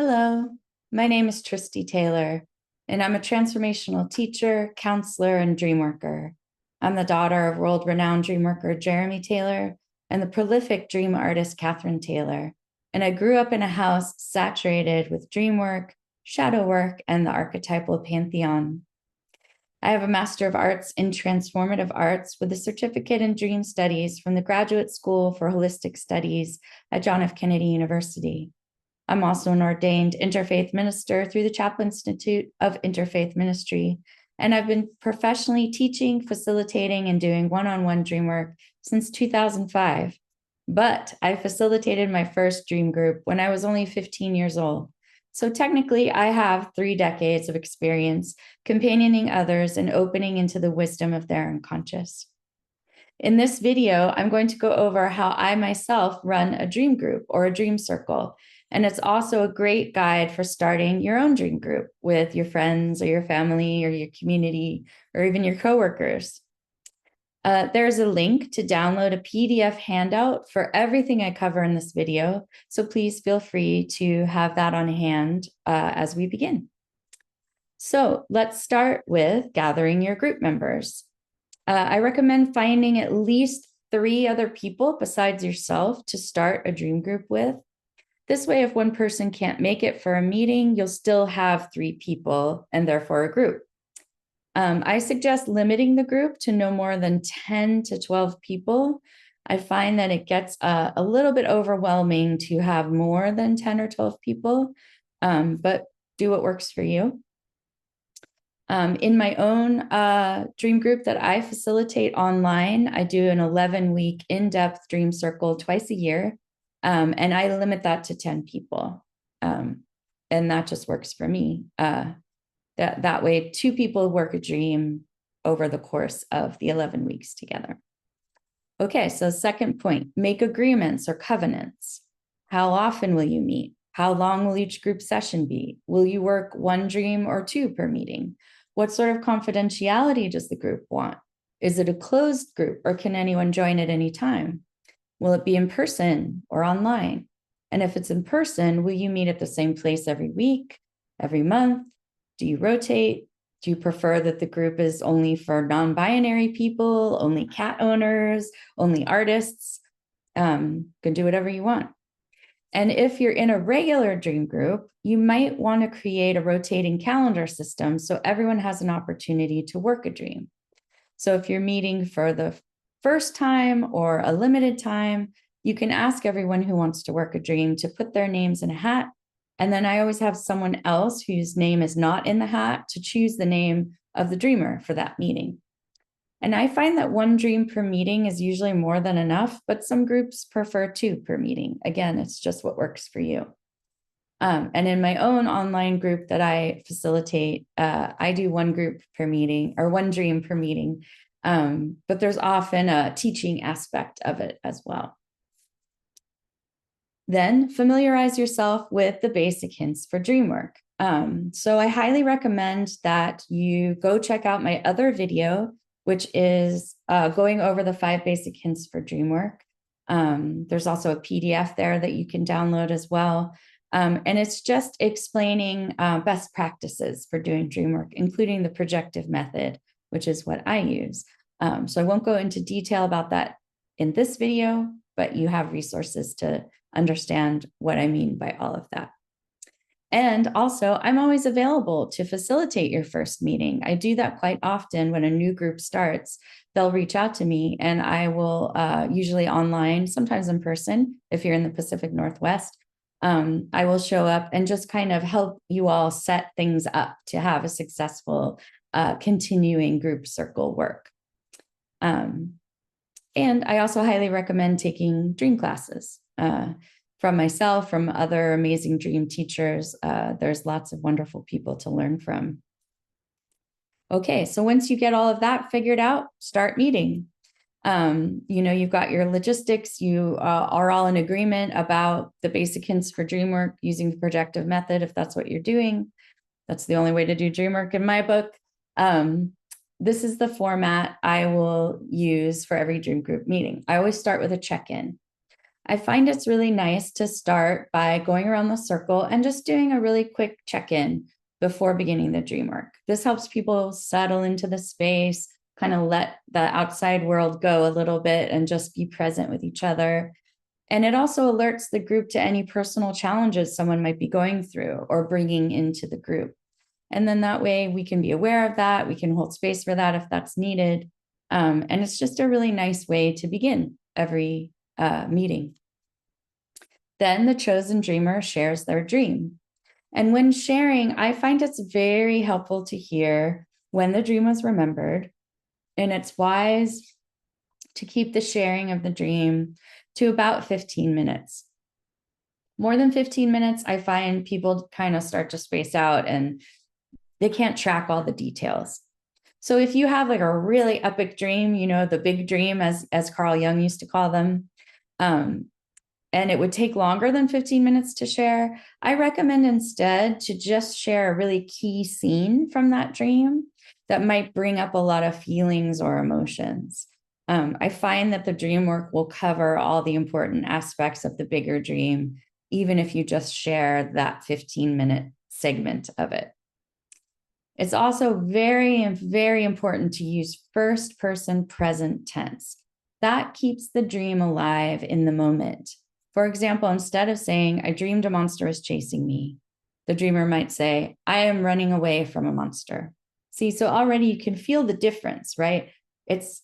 Hello, my name is Tristy Taylor, and I'm a transformational teacher, counselor, and dream worker. I'm the daughter of world-renowned dream worker Jeremy Taylor and the prolific dream artist Catherine Taylor. And I grew up in a house saturated with dream work, shadow work, and the archetypal pantheon. I have a Master of Arts in Transformative Arts with a certificate in Dream Studies from the Graduate School for Holistic Studies at John F. Kennedy University. I'm also an ordained interfaith minister through the Chapel Institute of Interfaith Ministry, and I've been professionally teaching, facilitating, and doing one-on-one dream work since 2005. But I facilitated my first dream group when I was only 15 years old. So technically, I have 3 decades of experience companioning others and opening into the wisdom of their unconscious. In this video, I'm going to go over how I myself run a dream group or a dream circle. And it's also a great guide for starting your own dream group with your friends or your family or your community or even your coworkers. There's a link to download a PDF handout for everything I cover in this video. So please feel free to have that on hand as we begin. So let's start with gathering your group members. I recommend finding at least 3 other people besides yourself to start a dream group with. This way, if one person can't make it for a meeting, you'll still have 3 people and therefore a group. I suggest limiting the group to no more than 10 to 12 people. I find that it gets a little bit overwhelming to have more than 10 or 12 people, but do what works for you. In my own dream group that I facilitate online, I do an 11-week in-depth dream circle twice a year. And I limit that to 10 people. And that just works for me. That way, 2 people work a dream over the course of the 11 weeks together. Okay, so second point, make agreements or covenants. How often will you meet? How long will each group session be? Will you work 1 dream or 2 per meeting? What sort of confidentiality does the group want? Is it a closed group or can anyone join at any time? Will it be in person or online? And if it's in person, will you meet at the same place every week, every month? Do you rotate? Do you prefer that the group is only for non-binary people, only cat owners, only artists? Can do whatever you want. And if you're in a regular dream group, you might want to create a rotating calendar system so everyone has an opportunity to work a dream. So if you're meeting for the first time or a limited time, you can ask everyone who wants to work a dream to put their names in a hat. And then I always have someone else whose name is not in the hat to choose the name of the dreamer for that meeting. And I find that 1 dream per meeting is usually more than enough, but some groups prefer 2 per meeting. Again, it's just what works for you. And in my own online group that I facilitate, I do 1 group per meeting or 1 dream per meeting. But there's often a teaching aspect of it as well. Then familiarize yourself with the basic hints for dream work. So I highly recommend that you go check out my other video, which is going over the 5 basic hints for dream work. There's also a PDF there that you can download as well. And it's just explaining best practices for doing dream work, including the projective method, which is what I use. So I won't go into detail about that in this video, but you have resources to understand what I mean by all of that. And also, I'm always available to facilitate your first meeting. I do that quite often when a new group starts. They'll reach out to me and I will usually online, sometimes in person, if you're in the Pacific Northwest. I will show up and just kind of help you all set things up to have a successful continuing group circle work. And I also highly recommend taking dream classes from myself, from other amazing dream teachers. There's lots of wonderful people to learn from. Okay, so once you get all of that figured out, start meeting. You've got your logistics, you are all in agreement about the basic hints for dream work using the projective method, if that's what you're doing. That's the only way to do dream work in my book. This is the format I will use for every dream group meeting. I always start with a check-in. I find it's really nice to start by going around the circle and just doing a really quick check-in before beginning the dream work. This helps people settle into the space, kind of let the outside world go a little bit and just be present with each other. And it also alerts the group to any personal challenges someone might be going through or bringing into the group. And then that way we can be aware of that. We can hold space for that if that's needed. And it's just a really nice way to begin every meeting. Then the chosen dreamer shares their dream. And when sharing, I find it's very helpful to hear when the dream was remembered. And it's wise to keep the sharing of the dream to about 15 minutes. More than 15 minutes, I find people kind of start to space out and they can't track all the details. So if you have like a really epic dream, you know, the big dream, as Carl Jung used to call them, and it would take longer than 15 minutes to share, I recommend instead to just share a really key scene from that dream that might bring up a lot of feelings or emotions. I find that the dream work will cover all the important aspects of the bigger dream, even if you just share that 15-minute segment of it. It's also very, very important to use first person present tense. That keeps the dream alive in the moment. For example, instead of saying, I dreamed a monster was chasing me, the dreamer might say, I am running away from a monster. See, so already you can feel the difference, right? It's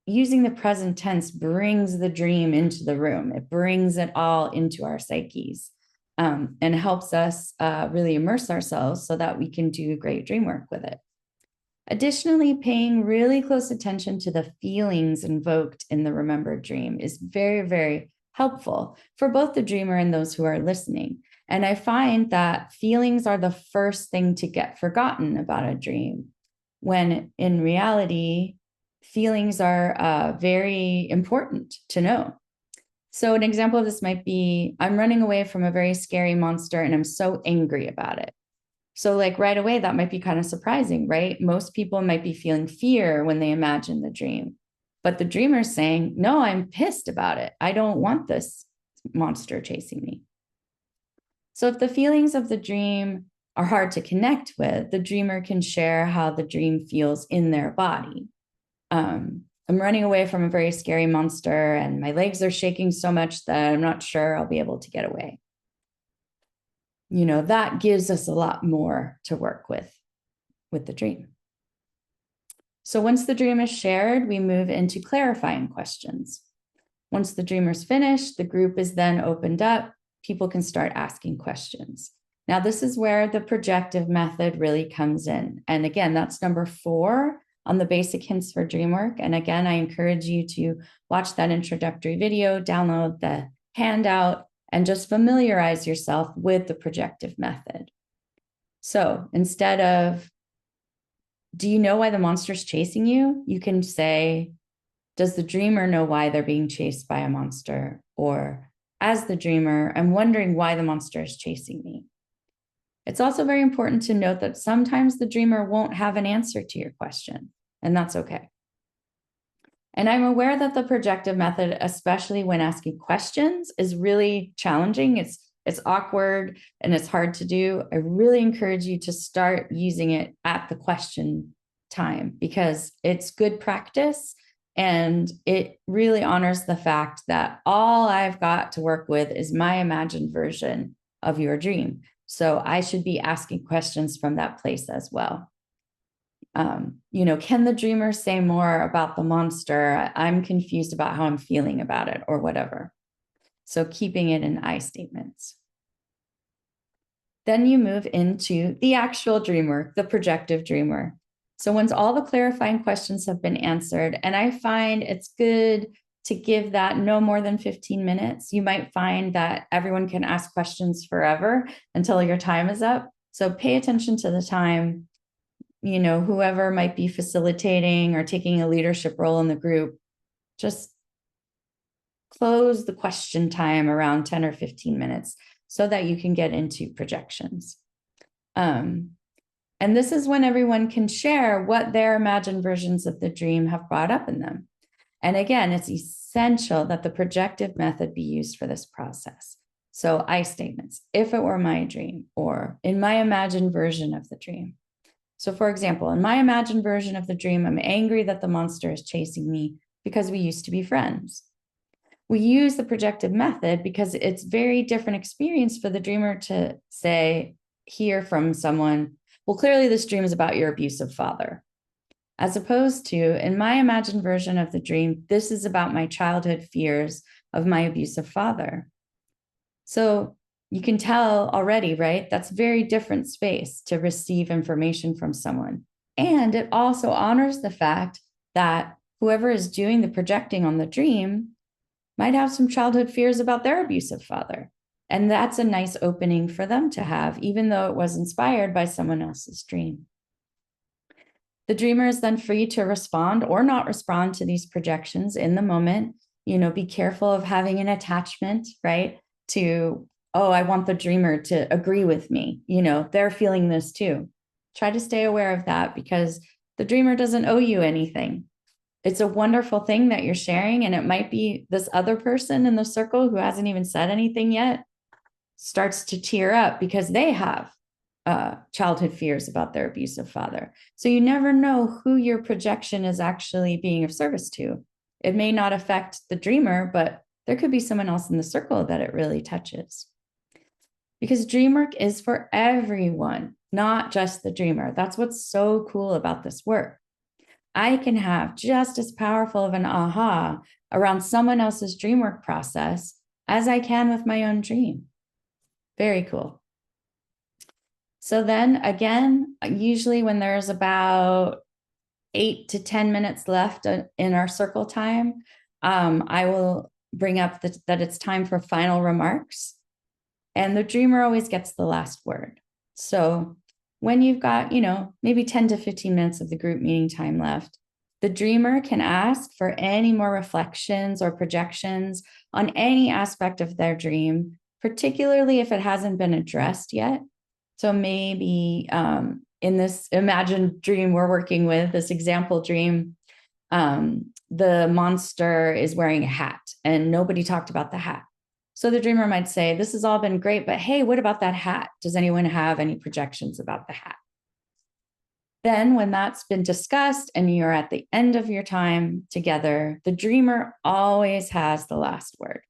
using the present tense brings the dream into the room. It brings it all into our psyches. And helps us really immerse ourselves so that we can do great dream work with it. Additionally, paying really close attention to the feelings invoked in the remembered dream is very, very helpful for both the dreamer and those who are listening. And I find that feelings are the first thing to get forgotten about a dream, when in reality, feelings are very important to know. So an example of this might be, I'm running away from a very scary monster and I'm so angry about it. So like right away, that might be kind of surprising, right? Most people might be feeling fear when they imagine the dream, but the dreamer's saying, no, I'm pissed about it. I don't want this monster chasing me. So if the feelings of the dream are hard to connect with, the dreamer can share how the dream feels in their body. I'm running away from a very scary monster and my legs are shaking so much that I'm not sure I'll be able to get away. You know, that gives us a lot more to work with the dream. So once the dream is shared, we move into clarifying questions. Once the dreamer's finished, the group is then opened up. People can start asking questions. Now, this is where the projective method really comes in. And again, that's number 4 on the basic hints for dream work. And again, I encourage you to watch that introductory video, download the handout, and just familiarize yourself with the projective method. So instead of, do you know why the monster's chasing you? You can say, does the dreamer know why they're being chased by a monster? Or as the dreamer, I'm wondering why the monster is chasing me. It's also very important to note that sometimes the dreamer won't have an answer to your question, and that's okay. And I'm aware that the projective method, especially when asking questions, is really challenging. It's awkward and it's hard to do. I really encourage you to start using it at the question time because it's good practice and it really honors the fact that all I've got to work with is my imagined version of your dream. So I should be asking questions from that place as well. You know, can the dreamer say more about the monster? I'm confused about how I'm feeling about it or whatever. So keeping it in I statements. Then you move into the actual dream work, the projective dream work. So once all the clarifying questions have been answered, and I find it's good to give that no more than 15 minutes. You might find that everyone can ask questions forever until your time is up. So pay attention to the time. You know, whoever might be facilitating or taking a leadership role in the group, just close the question time around 10 or 15 minutes so that you can get into projections. And this is when everyone can share what their imagined versions of the dream have brought up in them. And again, it's essential that the projective method be used for this process. So I statements, if it were my dream, or in my imagined version of the dream. So for example, in my imagined version of the dream, I'm angry that the monster is chasing me because we used to be friends. We use the projective method because it's very different experience for the dreamer to say, hear from someone, well, clearly this dream is about your abusive father. As opposed to, in my imagined version of the dream, this is about my childhood fears of my abusive father. So you can tell already, right? That's very different space to receive information from someone. And it also honors the fact that whoever is doing the projecting on the dream might have some childhood fears about their abusive father. And that's a nice opening for them to have, even though it was inspired by someone else's dream. The dreamer is then free to respond or not respond to these projections in the moment. Be careful of having an attachment, right? To, oh, I want the dreamer to agree with me. They're feeling this too. Try to stay aware of that because the dreamer doesn't owe you anything. It's a wonderful thing that you're sharing. And it might be this other person in the circle who hasn't even said anything yet starts to tear up because they have childhood fears about their abusive father. So you never know who your projection is actually being of service to. It may not affect the dreamer, but there could be someone else in the circle that it really touches. Because dream work is for everyone, not just the dreamer. That's what's so cool about this work. I can have just as powerful of an aha around someone else's dream work process as I can with my own dream. Very cool. So then again, usually when there's about 8 to 10 minutes left in our circle time, I will bring up that it's time for final remarks. And the dreamer always gets the last word. So when you've got, maybe 10 to 15 minutes of the group meeting time left, the dreamer can ask for any more reflections or projections on any aspect of their dream, particularly if it hasn't been addressed yet. So maybe in this imagined dream we're working with, this example dream, the monster is wearing a hat and nobody talked about the hat. So the dreamer might say, this has all been great, but hey, what about that hat? Does anyone have any projections about the hat? Then when that's been discussed and you're at the end of your time together, the dreamer always has the last word.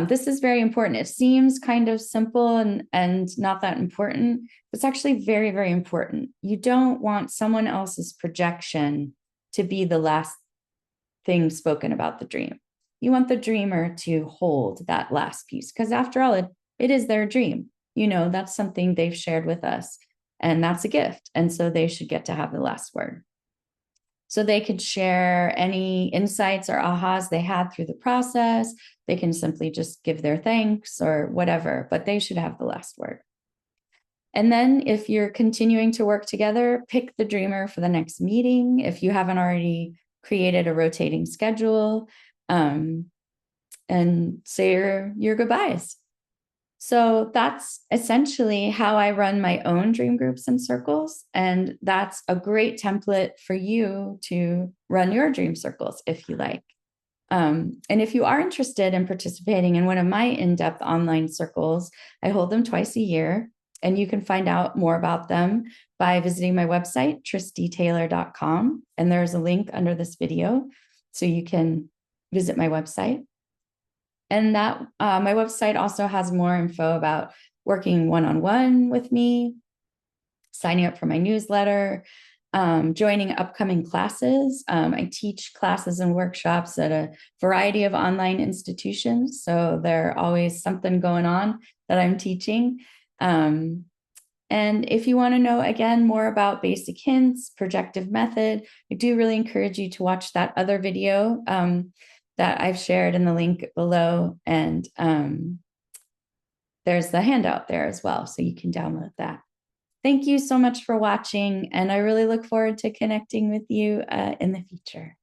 This is very important. It seems kind of simple and not that important. It's actually very, very important. You don't want someone else's projection to be the last thing spoken about the dream. You want the dreamer to hold that last piece because after all, it is their dream. That's something they've shared with us and that's a gift. And so they should get to have the last word. So they could share any insights or ahas they had through the process. They can simply just give their thanks or whatever, but they should have the last word. And then if you're continuing to work together, pick the dreamer for the next meeting. If you haven't already created a rotating schedule, and say your goodbyes. So that's essentially how I run my own dream groups and circles. And that's a great template for you to run your dream circles if you like. And if you are interested in participating in one of my in-depth online circles, I hold them twice a year. And you can find out more about them by visiting my website, tristytaylor.com. And there's a link under this video so you can visit my website. And that my website also has more info about working one-on-one with me, signing up for my newsletter, joining upcoming classes. I teach classes and workshops at a variety of online institutions. So there's always something going on that I'm teaching. And if you want to know, again, more about basic hints, projective method, I do really encourage you to watch that other video that I've shared in the link below. And there's the handout there as well, so you can download that. Thank you so much for watching, and I really look forward to connecting with you in the future.